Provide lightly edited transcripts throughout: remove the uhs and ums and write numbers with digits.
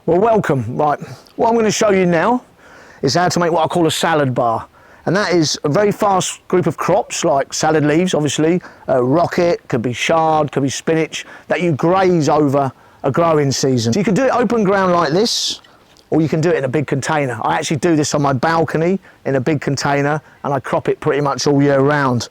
Well, welcome. Right, what I'm going to show you now is how to make what I call a salad bar. And that is a very fast group of crops like salad leaves, obviously, rocket, could be chard, could be spinach, that you graze over a growing season. So you can do it open ground like this, or you can do it in a big container. I actually do this on my balcony in a big container, and I crop it pretty much all year round.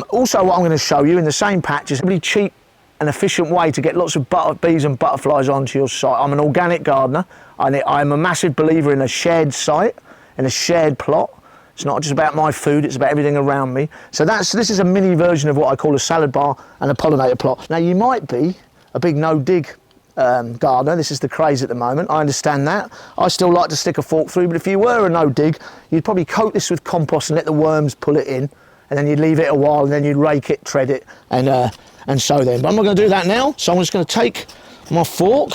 Also, what I'm going to show you in the same patch is a really cheap and efficient way to get lots of bees and butterflies onto your site. I'm an organic gardener, and I'm a massive believer in a shared site, in a shared plot. It's not just about my food, it's about everything around me. So this is a mini version of what I call a salad bar and a pollinator plot. Now, you might be a big no-dig gardener. This is the craze at the moment. I understand that. I still like to stick a fork through, but if you were a no-dig, you'd probably coat this with compost and let the worms pull it in, and then you'd leave it a while, and then you'd rake it, tread it, and sow them. But I'm not going to do that now, so I'm just going to take my fork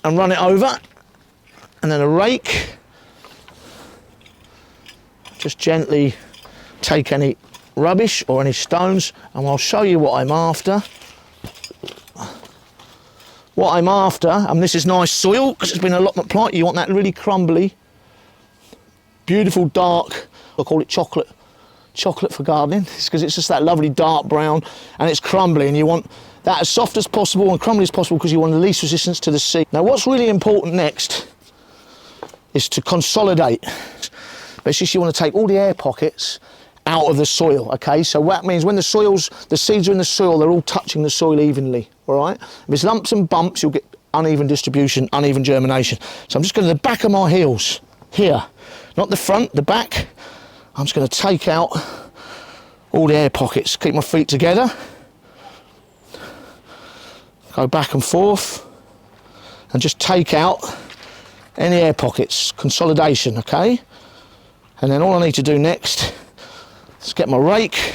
and run it over, and then a rake. Just gently take any rubbish or any stones, and I'll show you what I'm after. What I'm after, and this is nice soil, because it's been an allotment plant, you want that really crumbly, beautiful dark, I call it chocolate for gardening. It's because it's just that lovely dark brown, and it's crumbly, and you want that as soft as possible and crumbly as possible because you want the least resistance to the seed. Now, what's really important next is to consolidate. Basically, you want to take all the air pockets out of the soil, okay? So that means when the seeds are in the soil, they're all touching the soil evenly, all right? If there's lumps and bumps, you'll get uneven distribution, uneven germination. So I'm just going to the back of my heels, here, not the front, the back. I'm just going to take out all the air pockets, keep my feet together, go back and forth, and just take out any air pockets, consolidation, okay? And then all I need to do next is get my rake.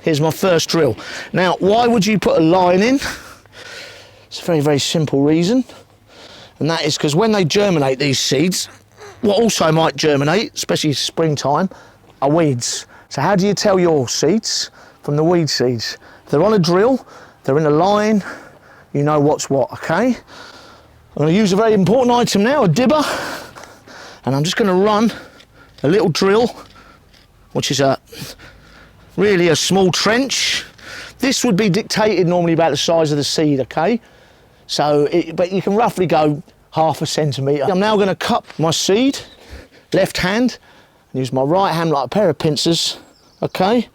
Here's my first drill. Now, why would you put a line in? It's a very, very simple reason. And that is because when they germinate these seeds, what also might germinate, especially springtime, are weeds. So how do you tell your seeds from the weed seeds? If they're on a drill, they're in a line, you know what's what, okay? I'm going to use a very important item now, a dibber, and I'm just going to run a little drill, which is really a small trench. This would be dictated normally about the size of the seed, okay? So, but you can roughly go 1/2 centimetre. I'm now going to cup my seed, left hand, and use my right hand like a pair of pincers, okay?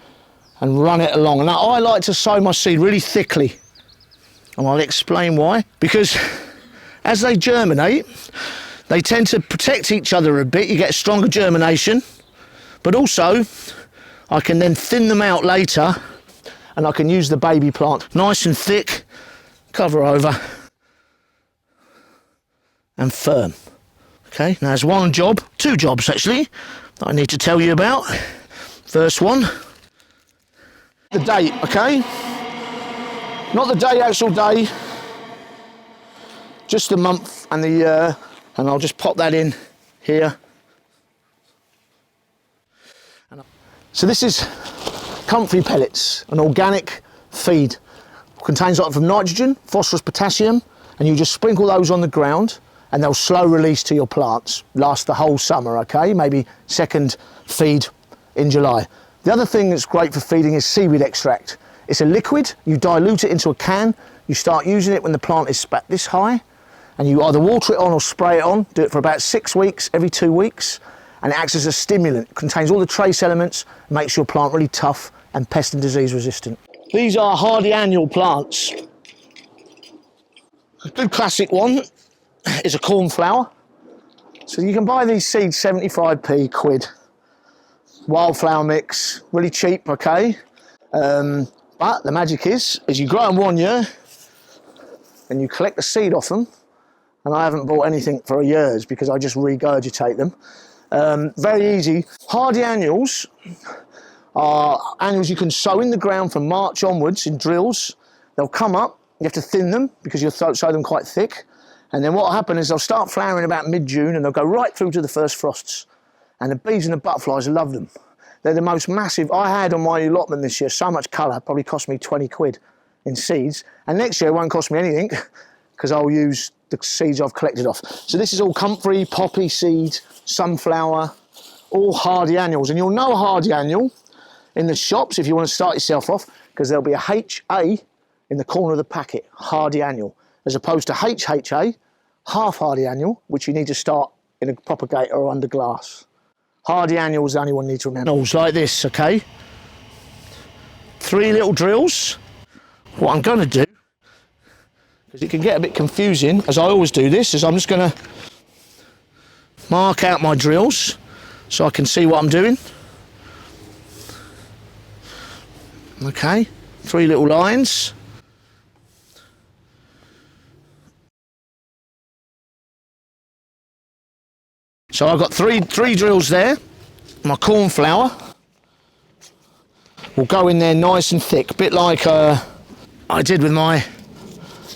And run it along. And now I like to sow my seed really thickly. And I'll explain why. Because as they germinate, they tend to protect each other a bit. You get stronger germination. But also, I can then thin them out later, and I can use the baby plant nice and thick, cover over, and firm. Okay, now there's two jobs actually, that I need to tell you about. First one, the date, okay? Not the actual day, just the month and the year, and I'll just pop that in here. So this is comfrey pellets, an organic feed. Contains a lot of nitrogen, phosphorus, potassium, and you just sprinkle those on the ground, and they'll slow release to your plants. Last the whole summer, okay? Maybe second feed in July. The other thing that's great for feeding is seaweed extract. It's a liquid, you dilute it into a can, you start using it when the plant is about this high, and you either water it on or spray it on, do it for about 6 weeks, every 2 weeks, and it acts as a stimulant. It contains all the trace elements, makes your plant really tough and pest and disease resistant. These are hardy annual plants. A good classic one is a cornflower. So you can buy these seeds 75p quid. Wildflower mix, really cheap, okay? But the magic is you grow them 1 year and you collect the seed off them, and I haven't bought anything for years because I just regurgitate them. Very easy. Hardy annuals are annuals you can sow in the ground from March onwards in drills. They'll come up, you have to thin them because you'll sow them quite thick, and then what will happen is they'll start flowering about mid-June and they'll go right through to the first frosts, and the bees and the butterflies love them. They're the most massive. I had on my allotment this year so much colour, probably cost me 20 quid in seeds. And next year it won't cost me anything because I'll use the seeds I've collected off. So this is all comfrey, poppy seed, sunflower, all hardy annuals. And you'll know a hardy annual in the shops if you want to start yourself off, because there'll be a HA in the corner of the packet, hardy annual, as opposed to HHA, half hardy annual, which you need to start in a propagator or under glass. Hardy annual is the only one you need to remember. Annuals like this, okay? 3 little drills. What I'm going to do, because it can get a bit confusing, as I always do this, is I'm just going to mark out my drills so I can see what I'm doing. Okay, 3 little lines. So I've got three drills there. My cornflower will go in there nice and thick, a bit like I did with my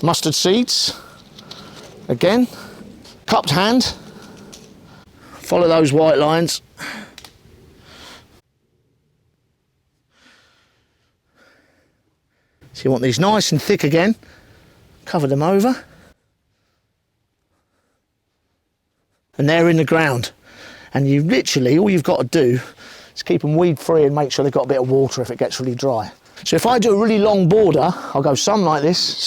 mustard seeds. Again, cupped hand, follow those white lines. So you want these nice and thick again, cover them over. And they're in the ground. And you literally, all you've got to do is keep them weed free and make sure they've got a bit of water if it gets really dry. So if I do a really long border, I'll go some like this,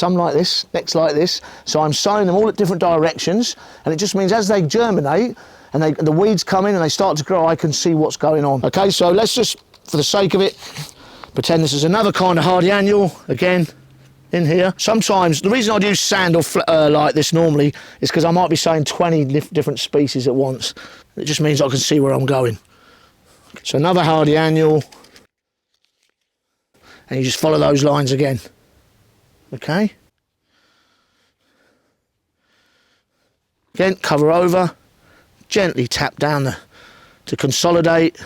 next like this. So I'm sowing them all at different directions, and it just means as they germinate and the weeds come in and they start to grow, I can see what's going on. Okay, so let's just, for the sake of it, pretend this is another kind of hardy annual, again, in here. Sometimes, the reason I'd use sand or like this normally is because I might be sowing 20 different species at once. It just means I can see where I'm going. So another hardy annual, and you just follow those lines again. Okay? Again, cover over, gently tap down to consolidate.